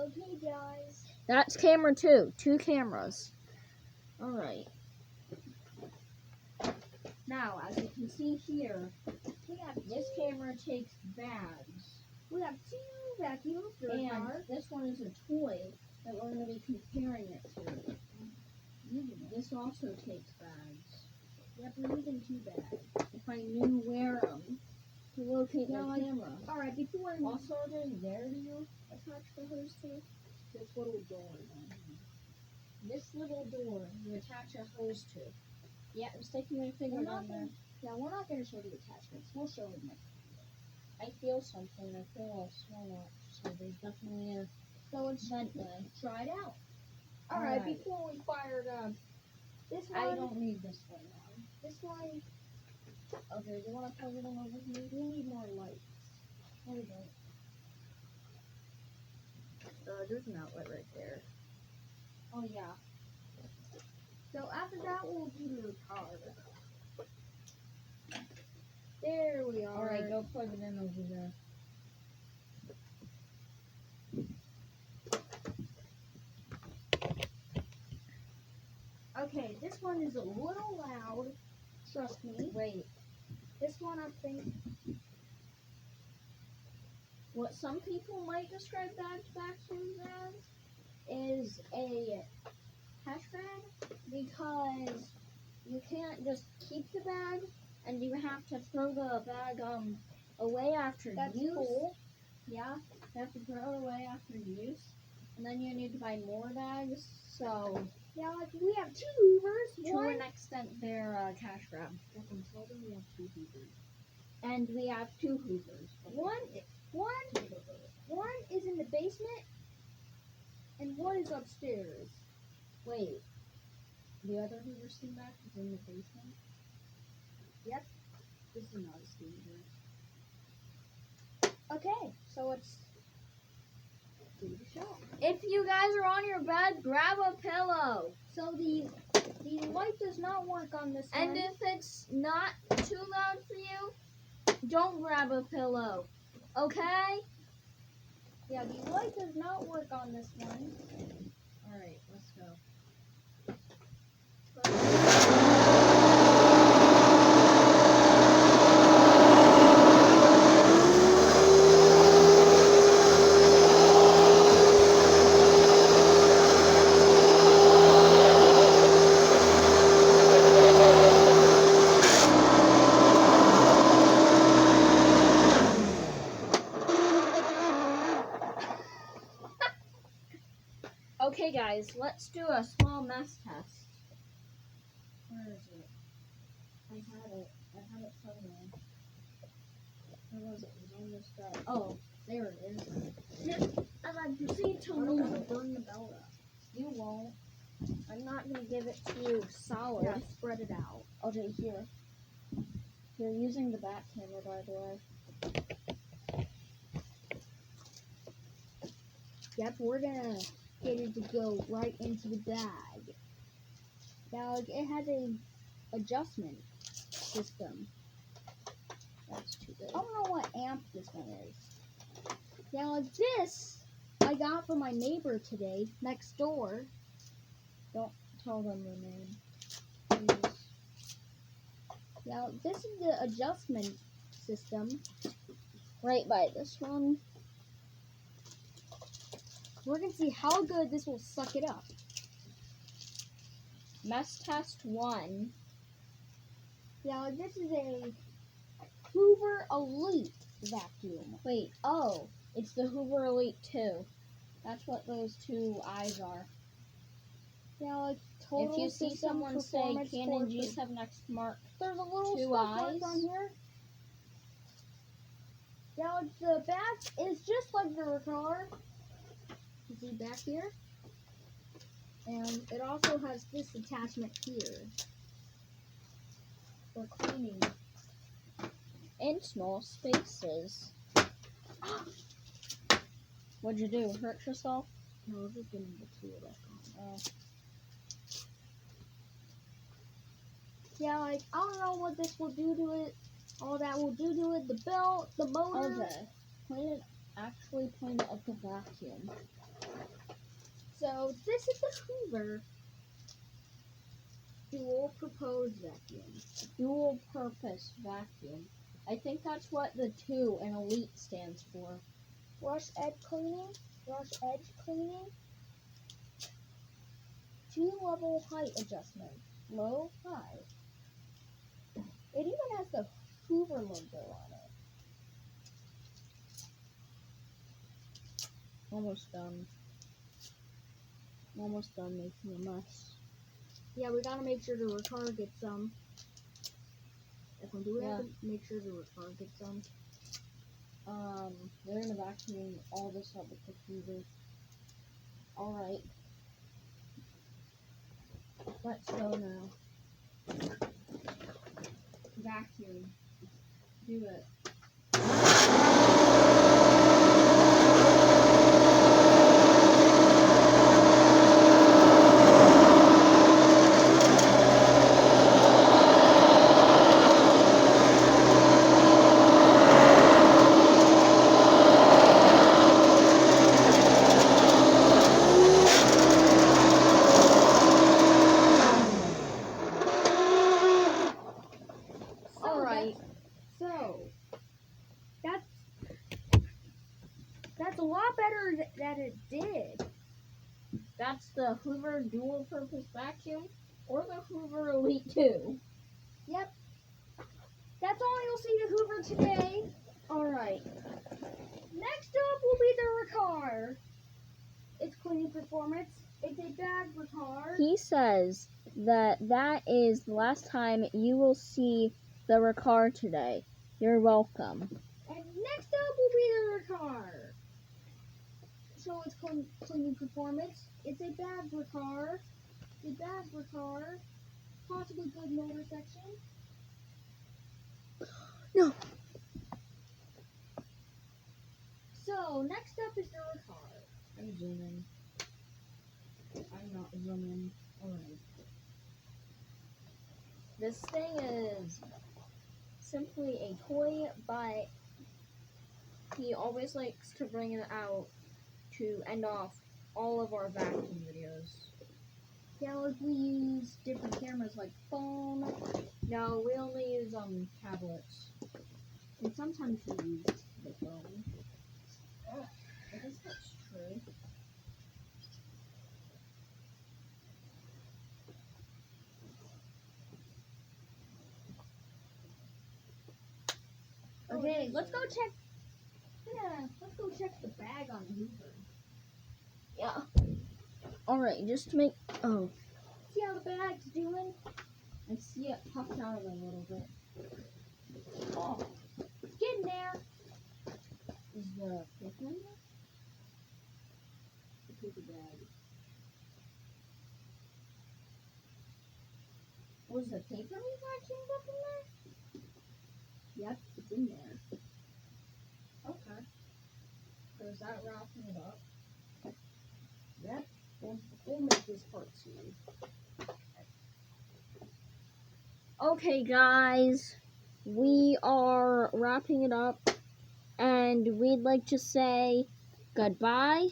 Okay, guys. That's camera 2. 2 cameras. Alright. Now, as you can see here, this camera takes bags. We have 2 vacuums. And this one is a toy that we're going to be comparing it to. This also takes bags. Yep, we're using 2 bags. If I knew where to locate the camera. Alright, before Also, there do you attach the hose to? this little door. This little door you attach a hose to. Yeah, I'm sticking my finger on there. Yeah, we're not going to show the attachments. We'll show them next. I feel something. I feel a smell. So there's definitely a vent there. Try it out. Alright, before we fired this one. I don't need this one now. This one. Okay, do you want to plug it in over here? We need more lights. There we go. There's an outlet right there. Oh, yeah. So after that, we'll do the car. There we are. Alright, go plug it in over there. Okay, this one is a little loud. Trust me. Wait. This one, I think. What some people might describe vacuums as is a cash bag, because you can't just keep the bag and you have to throw the bag away after use. Cool. Yeah, you have to throw it away after use, and then you need to buy more bags. So Yeah, like we have 2 Hoovers. to an extent, they're cash grab. We have 2 Hoovers. And we have 2 Hoovers. One is in the basement, and one is upstairs. Wait, the other Hoover steam back is in the basement? Yep. This is not a steam back. Okay, so let's do the show. If you guys are on your bed, grab a pillow. So the light does not work on this one. And if it's not too loud for you, don't grab a pillow. Okay? Yeah, the light does not work on this one. Alright, let's go. Okay, guys, let's do a small mess test. Where is it? I had it somewhere. Where was it? It was on this side. Oh, there it is. As I proceed to burn the belt up. You won't. I'm not gonna give it to you solid. Yeah, spread it out. Okay, here. You're using the back camera, by the way. Yep, we're gonna get it to go right into the bag. Now it has a adjustment system. That's too big. I don't know what amp this one is. Now this I got from my neighbor today next door. Don't tell them the name. Please. Now this is the adjustment system. Right by this one. We're gonna see how good this will suck it up. Mess test 1. Now this is a Hoover Elite vacuum. Wait, oh, it's the Hoover Elite 2. That's what those 2 eyes are. Now like total If you see system someone say performance Canon score for- G7X Mark, there's a little 2 stuff mark eyes. on here. Now the back is just like the car. You see back here, and it also has this attachment here for cleaning. in small spaces. What'd you do? Hurt yourself? No, this is gonna get it back on. Yeah, like I don't know what this will do to it. All that will do to it. The belt, the motor. Okay. Point it actually point at the vacuum. So this is the Hoover dual purpose vacuum. Dual purpose vacuum. I think that's what the 2 in Elite stands for. Brush edge cleaning. 2-level height adjustment. Low, high. It even has the Hoover logo on it. Almost done. Almost done making a mess. Yeah, we gotta make sure the Ricard gets some. If we do it, have to make sure the Ricard gets some. They're gonna vacuum all this up with the Hoover. Alright. Let's go now. Vacuum. Do it. So that's a lot better than it did. That's the Hoover dual purpose vacuum or the Hoover Elite 2. Yep. That's all you'll see to Hoover today. Alright. Next up will be the Ricard. Its cleaning performance. It's a bad Ricard. He says that is the last time you will see the Ricard today. You're welcome. And next up will be the Ricard. So its cleaning performance. It's a bad Ricard. Possibly good motor section. No. So next up is the Ricard. I'm zooming. I'm not zooming. Alright. This thing is simply a toy, but he always likes to bring it out to end off all of our vacuum videos. Yeah, like we use different cameras like phone. No, we only use tablets. And sometimes we use the phone. I guess that's true. Okay, let's go check. Yeah, let's go check the bag on the Hoover. Yeah. Alright, just to make. Oh. See how the bag's doing? I see it puffed out of it a little bit. Oh, it's getting there. Is the paper in there? The paper bag. Was the paper vacuumed up in there? Yep, it's in there. Okay. So is that wrapping it up? Yep, we'll make this part soon. Okay, guys. We are wrapping it up. And we'd like to say goodbye.